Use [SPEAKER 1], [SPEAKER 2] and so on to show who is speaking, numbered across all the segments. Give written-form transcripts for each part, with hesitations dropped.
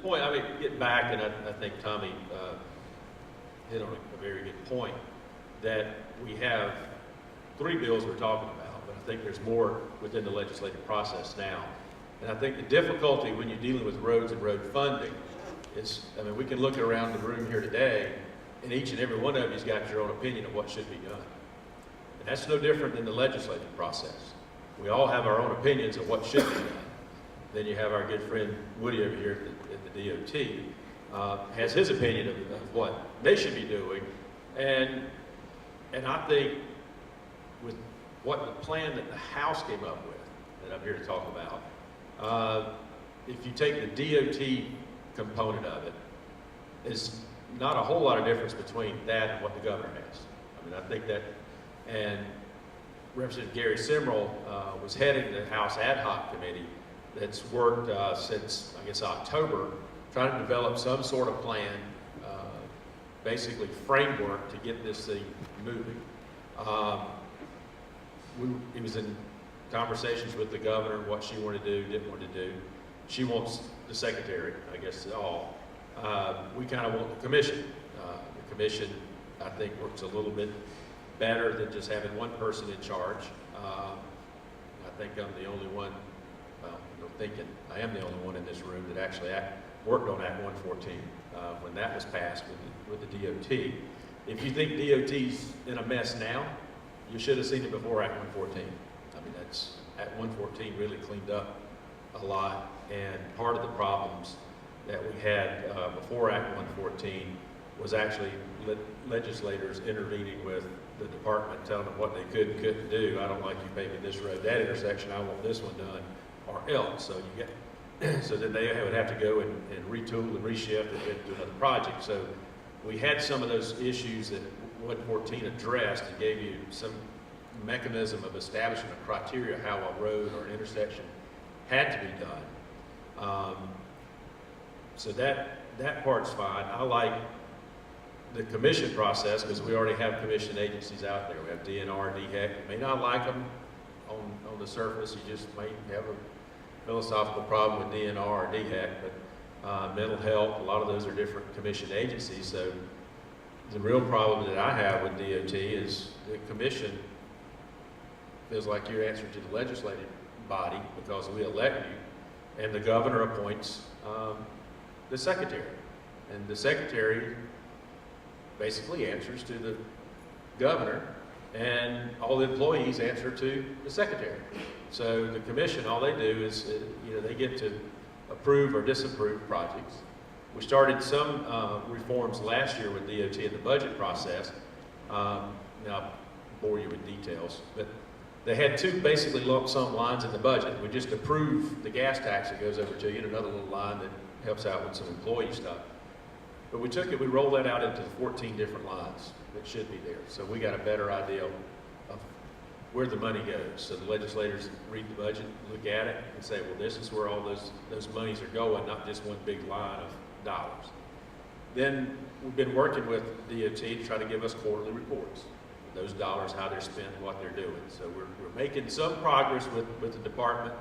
[SPEAKER 1] point, I mean, getting back, and I think Tommy hit on a very good point, that we have 3 bills we're talking about, but I think there's more within the legislative process now. And I think the difficulty when you're dealing with roads and road funding is, I mean, we can look around the room here today, and each and every one of you's got your own opinion of what should be done. And that's no different than the legislative process. We all have our own opinions of what should be done. Then you have our good friend Woody over here at the DOT, has his opinion of what they should be doing. And I think with what the plan that the House came up with, that I'm here to talk about, if you take the DOT component of it, is not a whole lot of difference between that and what the governor has. I mean, I think that, and Representative Gary Simrell was heading the House Ad Hoc Committee that's worked since, I guess, October, trying to develop some sort of plan, basically framework to get this thing moving. He was in conversations with the governor, what she wanted to do, didn't want to do. She wants the secretary, I guess, all. We kind of want the commission. The commission, I think, works a little bit better than just having one person in charge. I think I'm the only one, well, I'm thinking I am the only one in this room that actually worked on Act 114 when that was passed with the DOT. If you think DOT's in a mess now, you should have seen it before Act 114. I mean, Act 114 really cleaned up a lot, and part of the problems that we had before Act 114 was actually legislators intervening with the department, telling them what they could and couldn't do. I don't like you paving this road, that intersection, I want this one done, or else. So you get, so then they would have to go and retool and reshift and get to another project. So we had some of those issues that 114 addressed and gave you some mechanism of establishing a criteria how a road or an intersection had to be done. So that part's fine. I like the commission process because we already have commission agencies out there. We have DNR, DHEC. You may not like them on the surface. You just may have a philosophical problem with DNR or DHEC, but mental health, a lot of those are different commission agencies. So the real problem that I have with DOT is the commission feels like you're answering to the legislative body because we elect you, and the governor appoints the secretary. And the secretary basically answers to the governor, and all the employees answer to the secretary. So the commission, all they do is, they get to approve or disapprove projects. We started some reforms last year with DOT in the budget process. Now, I'll bore you with details, but they had 2 basically lump sum lines in the budget. We just approve the gas tax that goes over to you, and another little line that helps out with some employee stuff. But we took it, we rolled that out into 14 different lines that should be there. So we got a better idea of where the money goes. So the legislators read the budget, look at it, and say, well, this is where all those monies are going, not just one big line of dollars. Then we've been working with DOT to try to give us quarterly reports. Those dollars, how they're spent, what they're doing. So we're making some progress with the department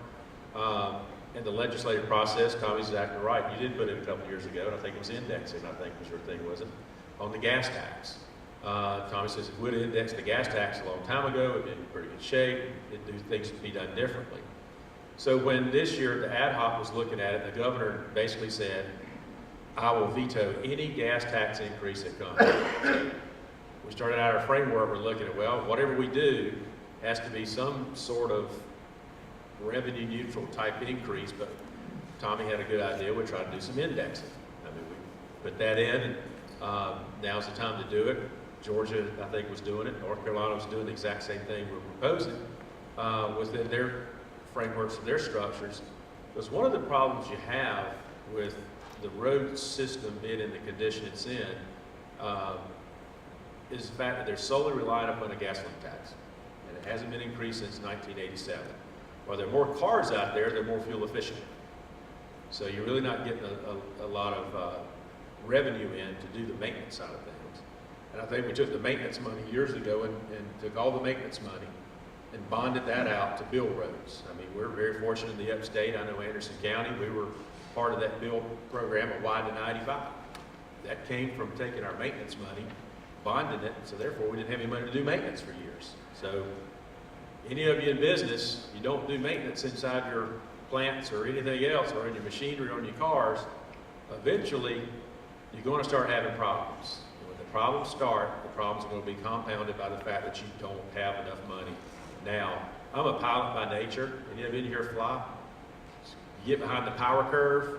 [SPEAKER 1] in the legislative process. Tommy's exactly right. You did put it a couple years ago, and I think it was indexing, I think was your thing, wasn't it? On the gas tax. Tommy says if we'd have indexed the gas tax a long time ago, it'd be in pretty good shape, things would be done differently. So when this year the ad hoc was looking at it, the governor basically said, I will veto any gas tax increase that comes. So we started out our framework, we're looking at, well, whatever we do has to be some sort of revenue neutral type increase, but Tommy had a good idea. We tried to do some indexing. I mean, we put that in, and now's the time to do it. Georgia, I think, was doing it. North Carolina was doing the exact same thing we're proposing within their frameworks and their structures. Because one of the problems you have with the road system being in the condition it's in is the fact that they're solely reliant upon a gasoline tax. And it hasn't been increased since 1987. While there are more cars out there, they're more fuel efficient. So you're really not getting a lot of revenue in to do the maintenance side of things. And I think we took the maintenance money years ago and took all the maintenance money and bonded that out to build roads. I mean, we're very fortunate in the upstate. I know Anderson County, we were part of that bill program of widen 95. That came from taking our maintenance money, bonding it, so therefore we didn't have any money to do maintenance for years. So any of you in business, you don't do maintenance inside your plants or anything else, or in your machinery or in your cars, eventually you're going to start having problems. And when the problems start, the problems are going to be compounded by the fact that you don't have enough money. Now, I'm a pilot by nature. Any of you in here fly? You get behind the power curve,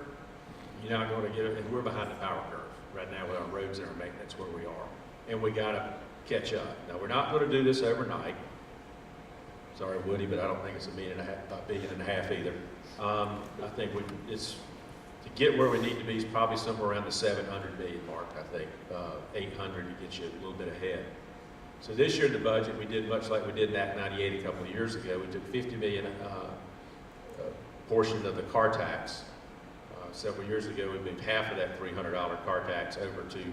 [SPEAKER 1] you're not going to get it, and we're behind the power curve right now with our roads and our maintenance where we are. And we got to catch up. Now, we're not going to do this overnight. Sorry, Woody, but I don't think it's $1.5 billion either. I think it's to get where we need to be is probably somewhere around the 700 million mark. I think 800 to get you a little bit ahead. So this year in the budget, we did much like we did in Act 98 a couple of years ago. We took 50 million portion of the car tax. Several years ago, we moved half of that $300 car tax over to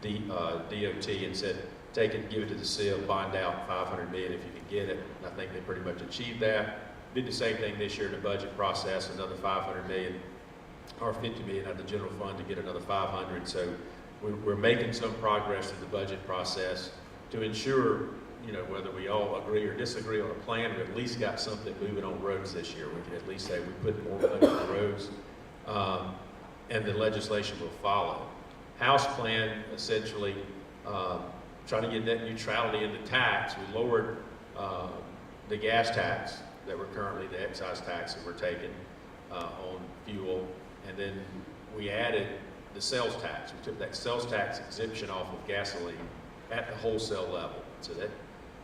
[SPEAKER 1] DOT and said, take it, give it to the SIL, bond out 500 million if you can get it. And I think they pretty much achieved that. Did the same thing this year in the budget process, another 500 million or 50 million out of the general fund to get another 500. So we're making some progress in the budget process to ensure, whether we all agree or disagree on a plan, we've at least got something moving on roads this year. We can at least say we put more money on the roads, and the legislation will follow. House plan, essentially, trying to get net neutrality in the tax. We lowered the gas tax that we're currently, the excise tax that we're taking on fuel, and then we added the sales tax. We took that sales tax exemption off of gasoline at the wholesale level. So that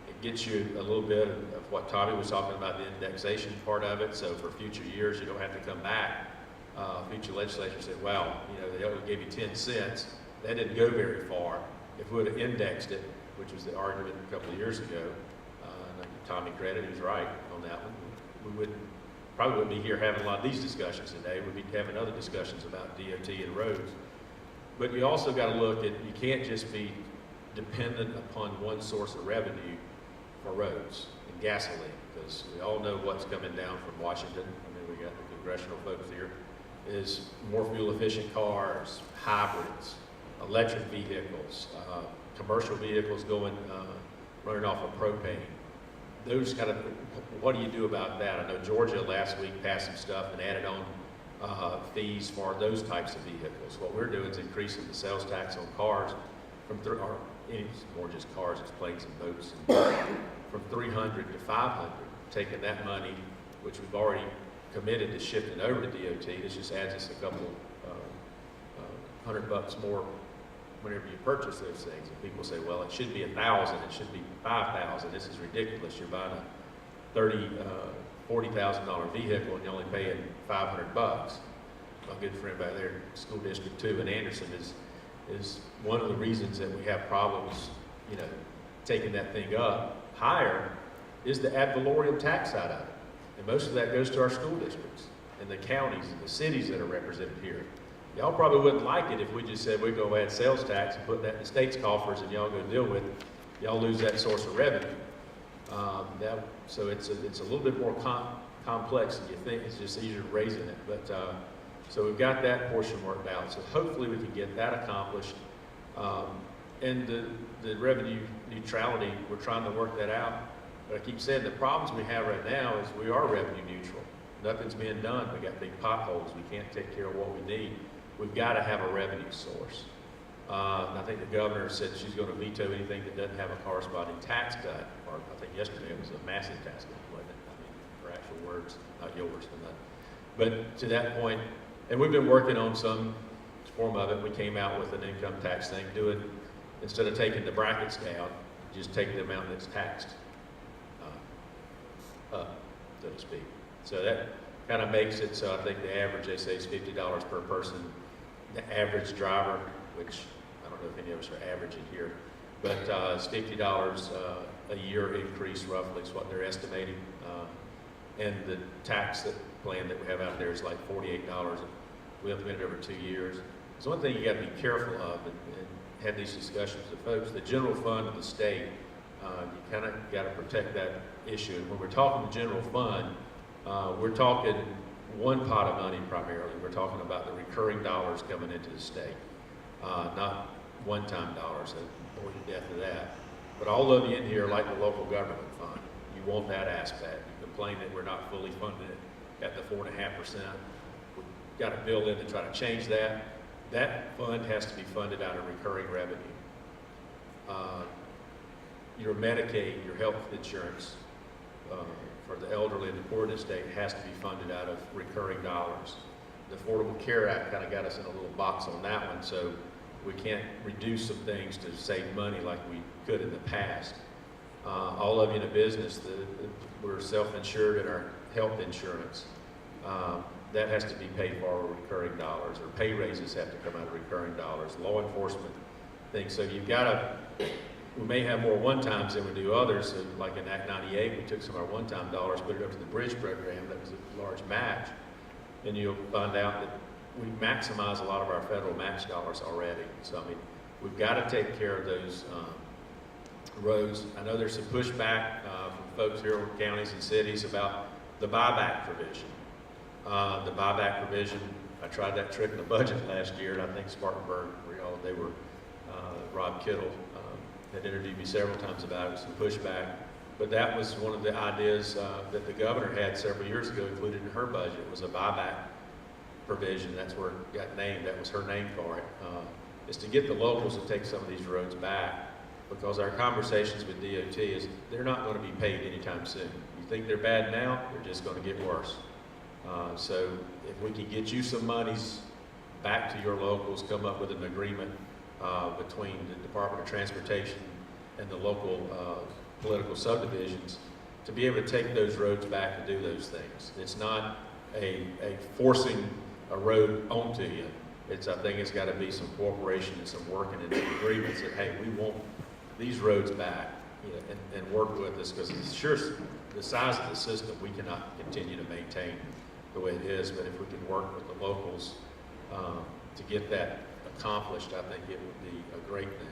[SPEAKER 1] it gets you a little bit of what Tommy was talking about, the indexation part of it. So for future years, you don't have to come back. Future legislators said, well, they only gave you 10 cents. That didn't go very far. If we would have indexed it, which was the argument a couple of years ago, and I give Tommy credit, he was right on that one, we probably wouldn't be here having a lot of these discussions today. We'd be having other discussions about DOT and roads. But you also got to look at, you can't just be dependent upon one source of revenue for roads and gasoline, because we all know what's coming down from Washington. I mean, we got the congressional folks here, is more fuel efficient cars, hybrids, electric vehicles, commercial vehicles running off of propane. Those kind of, what do you do about that? I know Georgia last week passed some stuff and added on fees for those types of vehicles. What we're doing is increasing the sales tax on cars or it's more just cars, it's planes and boats, from 300 to 500, taking that money, which we've already committed to shifting over to DOT. This just adds us a couple $100 more whenever you purchase those things. And people say, well, it should be 1,000, it should be 5,000. This is ridiculous. You're buying a $40,000 vehicle and you're only paying $500. My good friend back there, School District 2 in Anderson, is one of the reasons that we have problems, taking that thing up higher, is the ad valorem tax side of it. And most of that goes to our school districts and the counties and the cities that are represented here. Y'all probably wouldn't like it if we just said we're going to add sales tax and put that in the state's coffers and y'all go deal with it. Y'all lose that source of revenue. So it's a little bit more complex than you think. It's just easier raising it. But so we've got that portion worked out. So hopefully we can get that accomplished. And the revenue neutrality, we're trying to work that out. But I keep saying the problems we have right now is we are revenue neutral. Nothing's being done. We got big potholes. We can't take care of what we need. We've got to have a revenue source. I think the governor said she's going to veto anything that doesn't have a corresponding tax cut. Or I think yesterday it was a massive tax cut, wasn't it? I mean, her actual words, not yours. But to that point, and we've been working on some form of it. We came out with an income tax thing, instead of taking the brackets down, just take the amount that's taxed up, so to speak. So that kind of makes it so I think the average, they say, is $50 per person. The average driver, which I don't know if any of us are averaging here, but it's $50 a year increase roughly is what they're estimating. And the tax plan that we have out there is like $48. We implement it over 2 years. So one thing you got to be careful of, and had these discussions with folks, the general fund of the state, you kind of got to protect that issue. And when we're talking the general fund, we're talking one pot of money primarily. We're talking about the recurring dollars coming into the state, not one-time dollars. I bore you to death of that. But all of you in here like the local government fund. You want that aspect. You complain that we're not fully funded at the 4.5%. We've got to build in to try to change that. That fund has to be funded out of recurring revenue. Your Medicaid, your health insurance for the elderly and the poor in the state has to be funded out of recurring dollars. The Affordable Care Act kind of got us in a little box on that one, so we can't reduce some things to save money like we could in the past. All of you in a business, we're self-insured in our health insurance. That has to be paid for with recurring dollars, or pay raises have to come out of recurring dollars, law enforcement things. So you've got to, we may have more one-times than we do others. So like in Act 98, we took some of our one-time dollars, put it up to the bridge program. That was a large match. And you'll find out that we maximize a lot of our federal match dollars already. So I mean, we've got to take care of those roads. I know there's some pushback from folks here in counties and cities about the buyback provision. The buyback provision, I tried that trick in the budget last year, and I think Spartanburg, Rob Kittle had interviewed me several times about it, some pushback. But that was one of the ideas that the governor had several years ago, included in her budget, was a buyback provision. That's where it got named. That was her name for it. Is to get the locals to take some of these roads back, because our conversations with DOT is they're not going to be paid anytime soon. You think they're bad now, they're just going to get worse. So if we can get you some monies back to your locals, come up with an agreement between the Department of Transportation and the local political subdivisions to be able to take those roads back and do those things. It's not a forcing a road onto you. I think it's got to be some cooperation and some working and some agreements that, hey, we want these roads back, you know, and work with us, because it's sure the size of the system we cannot continue to maintain the way it is. But if we can work with the locals to get that accomplished, I think it would be a great thing.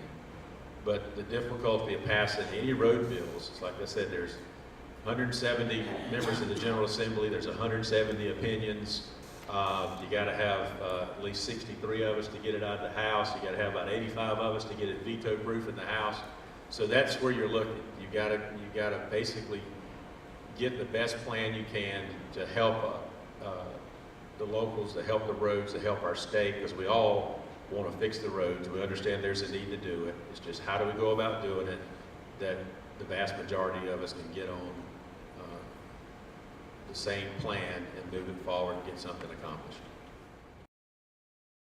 [SPEAKER 1] But the difficulty of passing any road bills is, like I said, there's 170 members of the General Assembly, there's 170 opinions. You got to have at least 63 of us to get it out of the House. You got to have about 85 of us to get it veto-proof in the House. So that's where you're looking. You got to basically get the best plan you can to help the locals, to help the roads, to help our state, because we all want to fix the roads. We understand there's a need to do it. It's just how do we go about doing it that the vast majority of us can get on the same plan and move it forward and get something accomplished.